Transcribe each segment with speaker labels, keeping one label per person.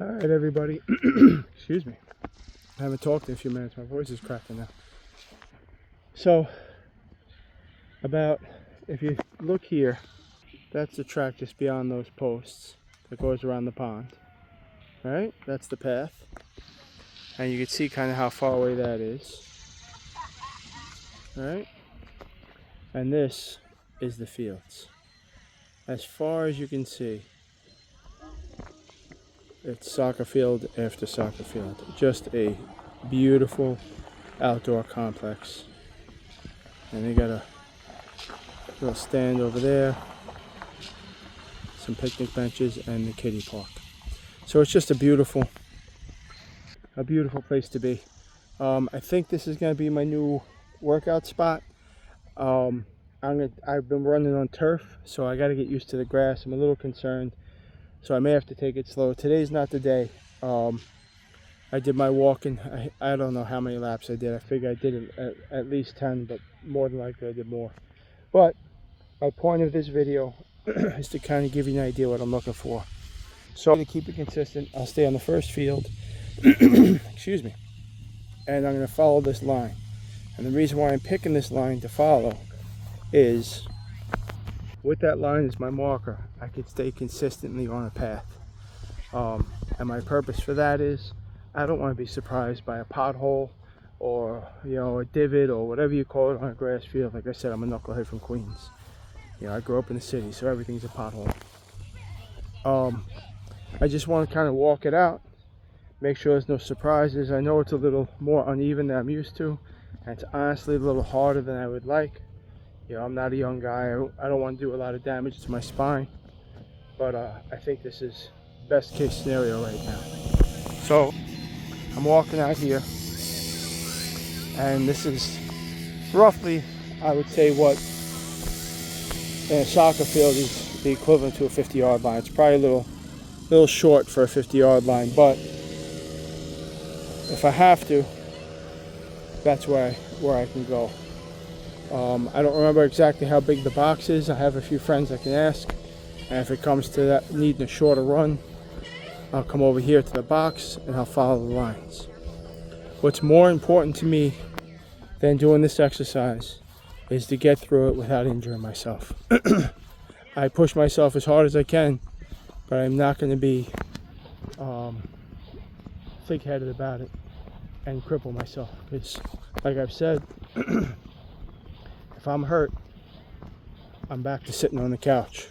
Speaker 1: All right, everybody. Excuse me. I haven't talked in a few minutes. My voice is cracking now. So, if you look here, that's the track just beyond those posts that goes around the pond. All right, that's the path. And you can see kind of how far away that is. All right. And this is the fields. As far as you can see, it's soccer field after soccer field. Just a beautiful outdoor complex. And they got a little stand over there, some picnic benches, and the kiddie park. So it's just a beautiful place to be. I think this is going to be my new workout spot. I've been running on turf, so I got to get used to the grass. I'm a little concerned, so I may have to take it slow. Today's not the day. I did my walking. I don't know how many laps I did. I figure I did at least 10, but more than likely I did more. But my point of this video is to kind of give you an idea what I'm looking for. So to keep it consistent, I'll stay on the first field. Excuse me. And I'm going to follow this line. And the reason why I'm picking this line to follow is with that line as my marker, I can stay consistently on a path. And my purpose for that is I don't want to be surprised by a pothole or a divot or whatever you call it on a grass field. Like I said, I'm a knucklehead from Queens. I grew up in the city, so everything's a pothole. I just want to kind of walk it out, make sure there's no surprises. I know it's a little more uneven than I'm used to, and it's honestly a little harder than I would like. I'm not a young guy. I don't want to do a lot of damage to my spine, but I think this is best case scenario right now. So I'm walking out here, and this is roughly, I would say, what in a soccer field is the equivalent to a 50-yard line. It's probably a little short for a 50-yard line, but if I have to, that's where I can go. I don't remember exactly how big the box is. I have a few friends I can ask, and if it comes to that needing a shorter run, I'll come over here to the box and I'll follow the lines. What's more important to me than doing this exercise is to get through it without injuring myself. I push myself as hard as I can, but I'm not going to be thick-headed about it and cripple myself, because like I've said, if I'm hurt, I'm back to sitting on the couch,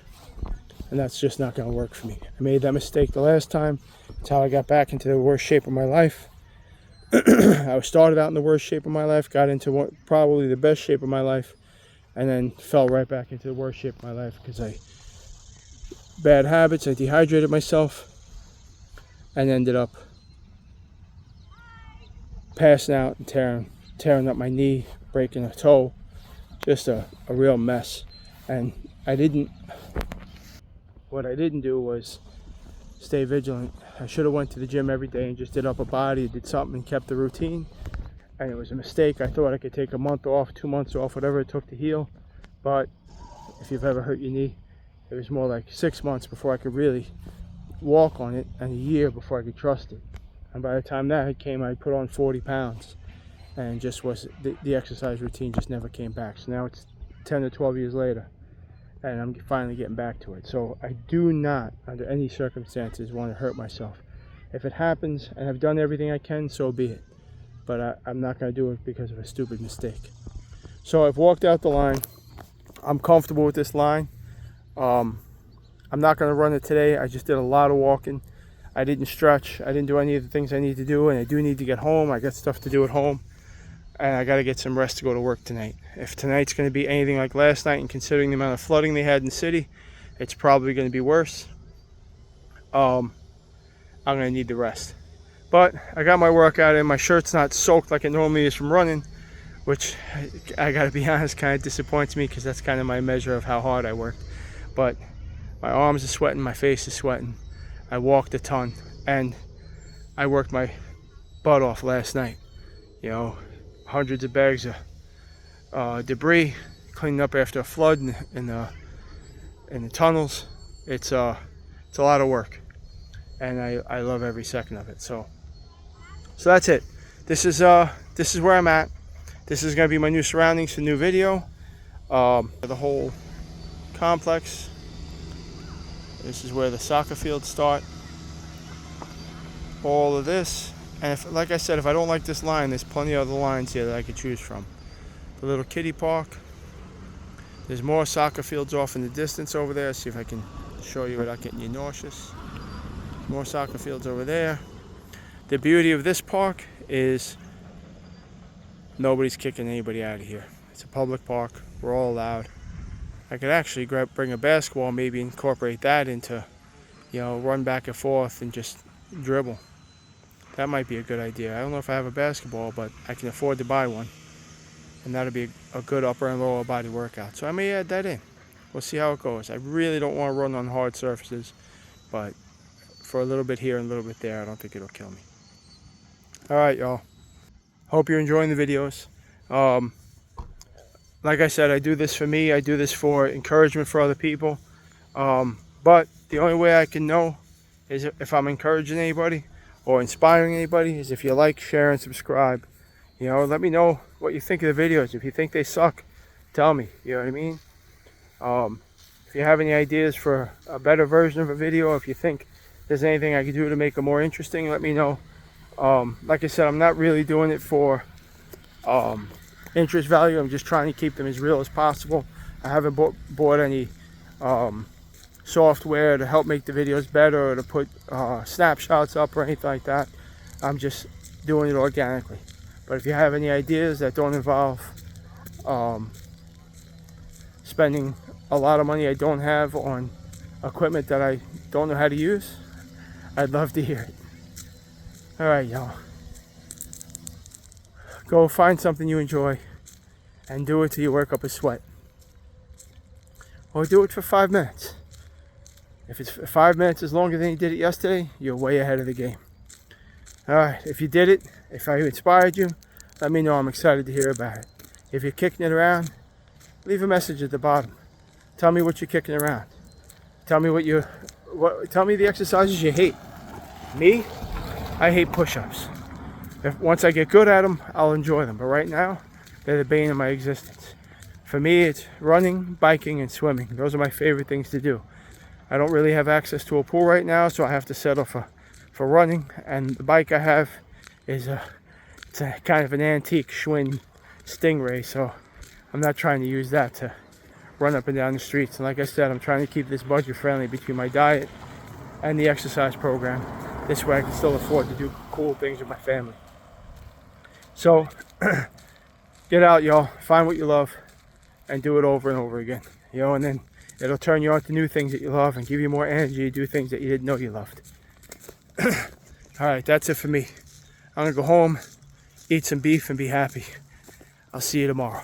Speaker 1: and that's just not going to work for me. I made that mistake the last time. It's how I got back into the worst shape of my life. I started out in the worst shape of my life, got into probably the best shape of my life, and then fell right back into the worst shape of my life because bad habits. I dehydrated myself and ended up passing out and tearing up my knee, breaking a toe. Just a real mess. And what I didn't do was stay vigilant. I should have went to the gym every day and just did upper body, did something and kept the routine. And it was a mistake. I thought I could take a month off, 2 months off, whatever it took to heal. But if you've ever hurt your knee, it was more like 6 months before I could really walk on it, and a year before I could trust it. And by the time that came, I put on 40 pounds. And just the exercise routine just never came back. So now it's 10 to 12 years later, and I'm finally getting back to it. So I do not, under any circumstances, want to hurt myself. If it happens and I've done everything I can, so be it. But I'm not going to do it because of a stupid mistake. So I've walked out the line. I'm comfortable with this line. I'm not going to run it today. I just did a lot of walking. I didn't stretch. I didn't do any of the things I need to do, and I do need to get home. I got stuff to do at home, and I got to get some rest to go to work tonight. If tonight's going to be anything like last night, and considering the amount of flooding they had in the city, it's probably going to be worse. I'm going to need the rest. But I got my workout in. My shirt's not soaked like it normally is from running, which I got to be honest, kind of disappoints me, because that's kind of my measure of how hard I worked. But my arms are sweating, my face is sweating. I walked a ton, and I worked my butt off last night. Hundreds of bags of debris, cleaning up after a flood in the tunnels. It's a lot of work. and I love every second of it. So that's it. This is where I'm at. This is gonna be my new surroundings for the new video. The whole complex. This is where the soccer fields start. All of this, and if, like I said, if I don't like this line, there's plenty of other lines here that I could choose from. The little kiddie park. There's more soccer fields off in the distance over there. See if I can show you without getting you nauseous. More soccer fields over there. The beauty of this park is nobody's kicking anybody out of here. It's a public park. We're all allowed. I could actually bring a basketball, maybe incorporate that into, run back and forth and just dribble. That might be a good idea. I don't know if I have a basketball, but I can afford to buy one. And that'll be a good upper and lower body workout. So I may add that in. We'll see how it goes. I really don't want to run on hard surfaces, but for a little bit here and a little bit there, I don't think it'll kill me. All right, y'all. Hope you're enjoying the videos. Like I said, I do this for me. I do this for encouragement for other people. But the only way I can know is if I'm encouraging anybody or inspiring anybody is if you like, share, and subscribe. Let me know what you think of the videos. If you think they suck, tell me. You know what I mean? If you have any ideas for a better version of a video, if you think there's anything I can do to make it more interesting, let me know. Like I said, I'm not really doing it for interest value. I'm just trying to keep them as real as possible. I haven't bought any software to help make the videos better or to put snapshots up or anything like that. I'm just doing it organically. But if you have any ideas that don't involve spending a lot of money I don't have on equipment that I don't know how to use, I'd love to hear it. All right, y'all. Go find something you enjoy and do it till you work up a sweat. Or do it for 5 minutes. If it's 5 minutes is longer than you did it yesterday, you're way ahead of the game. All right, if you did it, if I inspired you, let me know. I'm excited to hear about it. If you're kicking it around, leave a message at the bottom. Tell me what you're kicking around. Tell me tell me the exercises you hate. Me, I hate push-ups. Once I get good at them, I'll enjoy them. But right now, they're the bane of my existence. For me, it's running, biking, and swimming. Those are my favorite things to do. I don't really have access to a pool right now, so I have to settle for running. And the bike I have is it's a kind of an antique Schwinn Stingray, so I'm not trying to use that to run up and down the streets. And like I said, I'm trying to keep this budget friendly between my diet and the exercise program. This way I can still afford to do cool things with my family. So get out, y'all. Find what you love and do it over and over again. And then it'll turn you on to new things that you love and give you more energy to do things that you didn't know you loved. All right, that's it for me. I'm gonna go home, eat some beef, and be happy. I'll see you tomorrow.